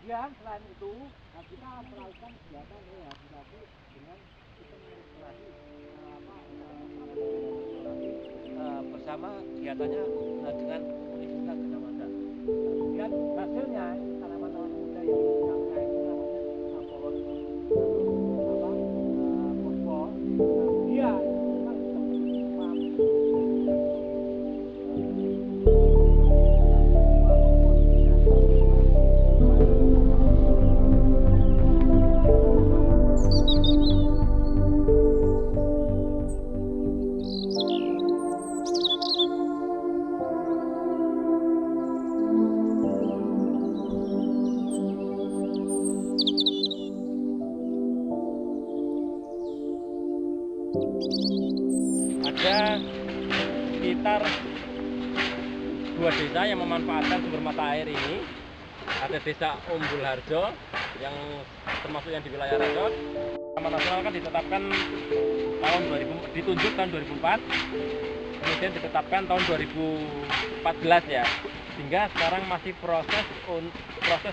kemudian selain itu, nah, kita melakukan kegiatan rehabilitasi dengan sistem integrasi bersama kegiatannya dengan Universitas Gadjah Mada. Kemudian hasilnya tanaman-tanaman muda yang punya itu namanya pohon fosfor. Dia memang ada sekitar 2 desa yang memanfaatkan sumber mata air ini. Ada desa Umbul Harjo yang termasuk yang di wilayah Racon. Taman nasional kan ditetapkan tahun 2000, ditunjuk tahun 2004, kemudian ditetapkan tahun 2014 ya. Sehingga sekarang masih proses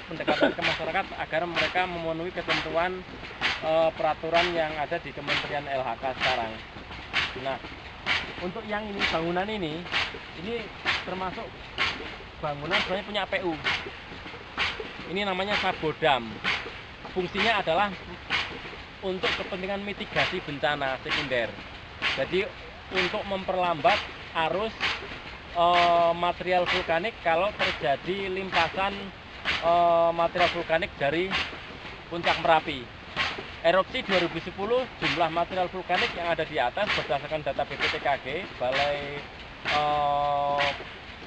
pendekatan ke masyarakat agar mereka memenuhi ketentuan peraturan yang ada di Kementerian LHK sekarang. Nah, untuk yang ini bangunan ini termasuk bangunan sebenarnya punya PU. Ini namanya Sabodam. Fungsinya adalah untuk kepentingan mitigasi bencana sekunder. Jadi untuk memperlambat arus material vulkanik kalau terjadi limpasan material vulkanik dari puncak Merapi. Erupsi 2010 jumlah material vulkanik yang ada di atas berdasarkan data BPTKG, Balai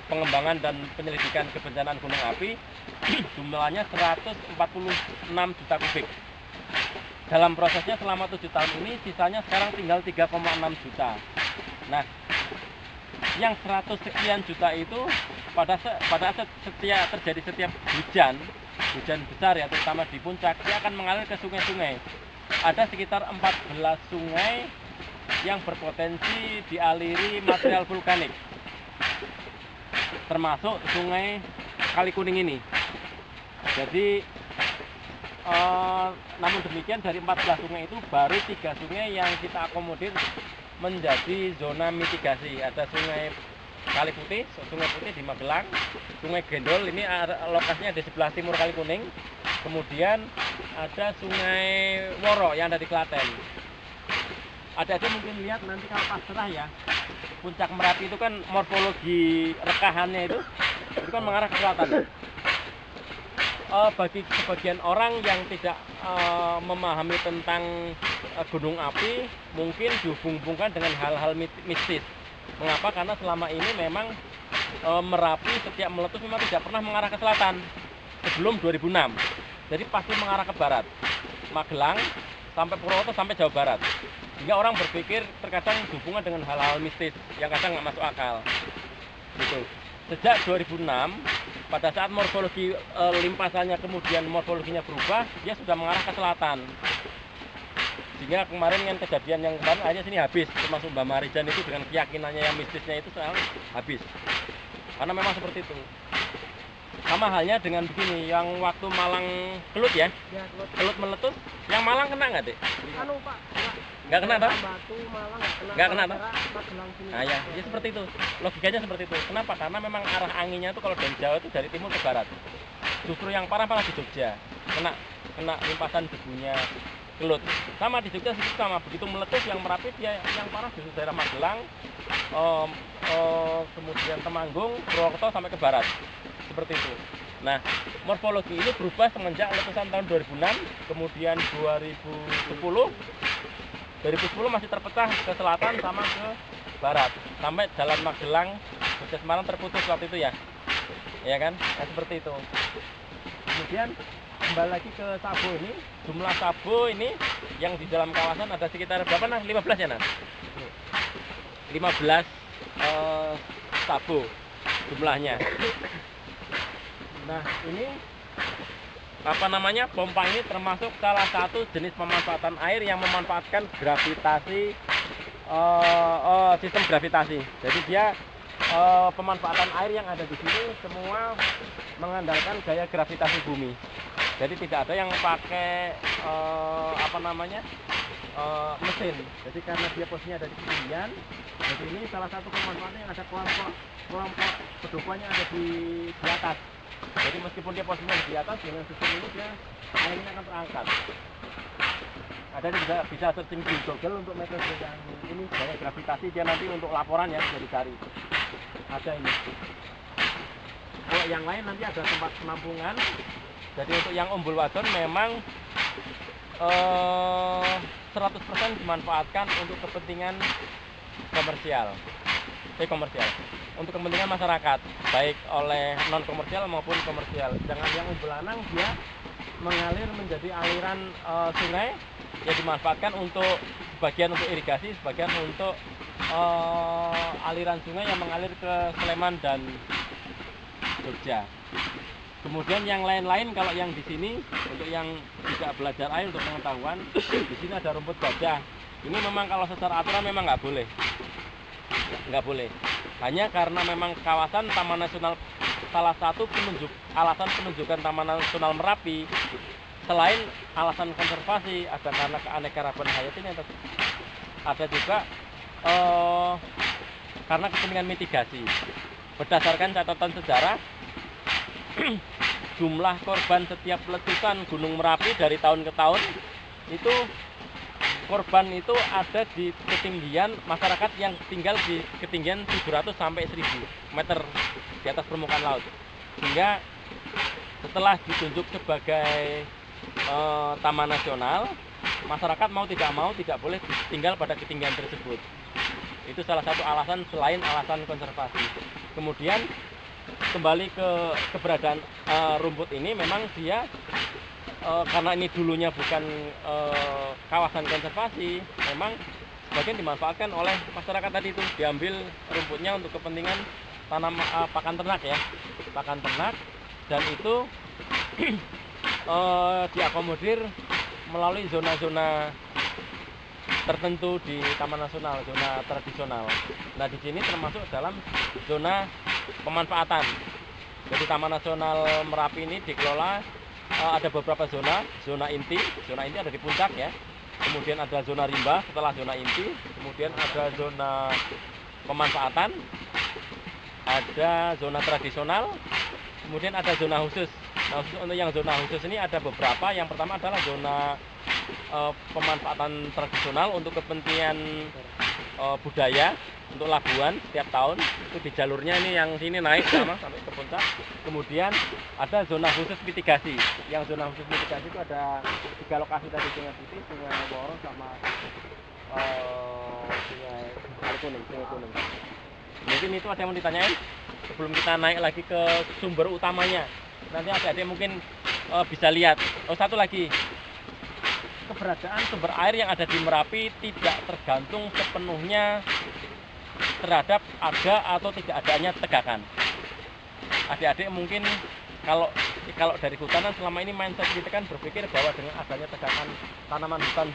Pengembangan dan Penyelidikan Kebencanaan Gunung Api, jumlahnya 146 juta kubik. Dalam prosesnya selama 7 tahun ini, sisanya sekarang tinggal 3,6 juta. Nah, yang 100 sekian juta itu pada terjadi setiap hujan besar ya, terutama di puncak, dia akan mengalir ke sungai-sungai. Ada sekitar 14 sungai yang berpotensi dialiri material vulkanik, termasuk sungai Kalikuning ini. Jadi namun demikian dari 14 sungai itu baru 3 sungai yang kita akomodir menjadi zona mitigasi. Ada sungai Kaliputih, Sungai Putih di Magelang, Sungai Gendol ini lokasinya di sebelah timur Kalikuning. Kemudian ada Sungai Woro yang ada di Klaten. Ada mungkin lihat nanti kalau pas cerah ya, puncak Merapi itu kan morfologi rekahannya itu kan mengarah ke selatan. Bagi sebagian orang yang tidak memahami tentang gunung api, mungkin dihubung-hubungkan dengan hal-hal mistis. Mengapa? Karena selama ini memang Merapi setiap meletus memang tidak pernah mengarah ke selatan sebelum 2006. Jadi pasti mengarah ke barat, Magelang sampai Purwokerto sampai Jawa Barat. Hingga orang berpikir terkadang dihubungkan dengan hal-hal mistis yang kadang nggak masuk akal. Gitu. Sejak 2006, pada saat morfologi limpasannya kemudian morfologinya berubah, dia sudah mengarah ke selatan. Sehingga kemarin yang kejadian yang kemarin aja sini habis, termasuk Mbak Marijan itu dengan keyakinannya yang mistisnya itu sekarang habis. Karena memang seperti itu. Sama halnya dengan begini, yang waktu Malang Kelut ya, Kelut meletus, yang Malang kena nggak, Dek? Anu Pak, nggak kena toh? Batu Malang Nggak kena toh? Nah ya seperti itu, logikanya seperti itu. Kenapa? Karena memang arah anginnya itu kalau dari Jawa itu dari timur ke barat. Justru yang parah di Jogja, kena limpasan debunya Kelut. Sama di Jogja situ sama, begitu meletus yang Merapi dia yang parah di daerah Magelang, kemudian Temanggung, Purwokerto sampai ke barat. Seperti itu. Nah, morfologi ini berubah semenjak letusan tahun 2006, kemudian 2010 masih terpecah ke selatan sama ke barat, sampai jalan Magelang Jogja Semarang terputus waktu itu ya kan? Nah, seperti itu. Kemudian kembali lagi ke Sabo ini, jumlah Sabo ini yang di dalam kawasan ada sekitar berapa nah? 15 ya nah? 15 Sabo jumlahnya. Nah, ini pompa ini termasuk salah satu jenis pemanfaatan air yang memanfaatkan gravitasi, sistem gravitasi. Jadi dia pemanfaatan air yang ada di sini semua mengandalkan gaya gravitasi bumi. Jadi tidak ada yang pakai apa namanya mesin. Jadi karena dia posisinya ada di ketinggian, jadi ini salah satu pemanfaatnya yang ada kelompok pedopannya ada di atas. Jadi meskipun dia posisinya di atas, dengan sistem ini dia airnya akan terangkat. Ada juga bisa searching di Google untuk metode yang ini gaya gravitasi, dia nanti untuk laporan ya bisa dicari. Ada ini. Kalau yang lain nanti ada tempat penampungan. Jadi untuk yang umbul wadon memang 100% dimanfaatkan untuk kepentingan komersial. Untuk kepentingan masyarakat, baik oleh non komersial maupun komersial. Jangan yang umbul lanang dia mengalir menjadi aliran sungai yang dimanfaatkan untuk sebagian untuk irigasi, sebagian untuk aliran sungai yang mengalir ke Sleman dan Jogja. Kemudian yang lain-lain, kalau yang di sini untuk yang tidak belajar air untuk pengetahuan, di sini ada rumput gajah. Ini memang kalau secara aturan memang nggak boleh. Hanya karena memang kawasan Taman Nasional, salah satu alasan penunjukan Taman Nasional Merapi selain alasan konservasi, ada karena keanekaragaman hayatinya, ada juga karena kepentingan mitigasi. Berdasarkan catatan sejarah, jumlah korban setiap letusan Gunung Merapi dari tahun ke tahun itu korban itu ada di ketinggian masyarakat yang tinggal di ketinggian 700 sampai 1000 meter di atas permukaan laut. Sehingga setelah ditunjuk sebagai taman nasional, masyarakat mau tidak boleh tinggal pada ketinggian tersebut. Itu salah satu alasan selain alasan konservasi. Kemudian kembali ke keberadaan rumput ini, memang dia karena ini dulunya bukan kawasan konservasi, memang sebagian dimanfaatkan oleh masyarakat tadi itu, diambil rumputnya untuk kepentingan tanam pakan ternak ya, pakan ternak, dan itu diakomodir melalui zona-zona tertentu di Taman Nasional, zona tradisional. Nah, di sini termasuk dalam zona pemanfaatan. Jadi Taman Nasional Merapi ini dikelola ada beberapa zona inti ada di puncak ya. Kemudian ada zona rimba setelah zona inti, kemudian ada zona pemanfaatan, ada zona tradisional, kemudian ada zona khusus. Nah, untuk yang zona khusus ini ada beberapa. Yang pertama adalah zona pemanfaatan tradisional untuk kepentingan budaya, untuk labuan setiap tahun. Itu di jalurnya ini yang sini naik sama sampai ke puncak. Kemudian ada zona khusus mitigasi. Yang zona khusus mitigasi itu ada 3 lokasi tadi, Sungai Putih, Sungai Woro, sama Sungai Kuning. Mungkin itu ada yang mau ditanyain sebelum kita naik lagi ke sumber utamanya. Nanti adik-adik mungkin bisa lihat. Satu lagi, keberadaan sumber air yang ada di Merapi tidak tergantung sepenuhnya terhadap ada atau tidak adanya tegakan. Adik-adik mungkin kalau dari kehutanan selama ini mindset kita kan berpikir bahwa dengan adanya tegakan tanaman hutan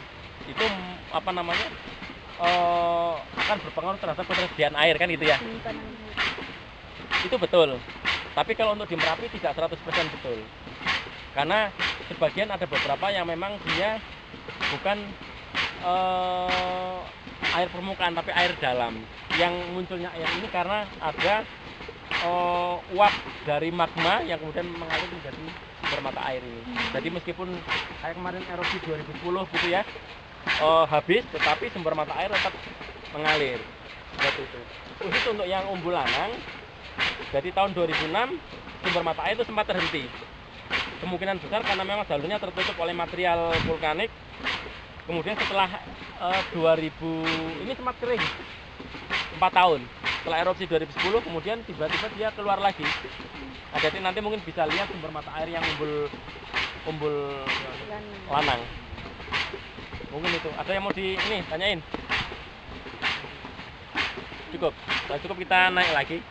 itu akan berpengaruh terhadap ketersediaan air kan gitu ya. Itu betul. Tapi kalau untuk di Merapi tidak 100% betul. Karena sebagian ada beberapa yang memang dia bukan air permukaan tapi air dalam. Yang munculnya air ini karena ada uap dari magma yang kemudian mengalir menjadi sumber mata air ini. Jadi meskipun kayak kemarin erupsi 2010 gitu ya, habis, tetapi sumber mata air tetap mengalir. Seperti itu. Khusus untuk yang umbul lanang, jadi tahun 2006 sumber mata air itu sempat terhenti. Kemungkinan besar karena memang jalurnya tertutup oleh material vulkanik. Kemudian setelah 2000 ini sempat kering 4 tahun. Setelah erupsi 2010 kemudian tiba-tiba dia keluar lagi. Nah, jadi nanti mungkin bisa lihat sumber mata air yang umbul lanang. Mungkin itu. Ada yang mau tanyain? Cukup kita naik lagi.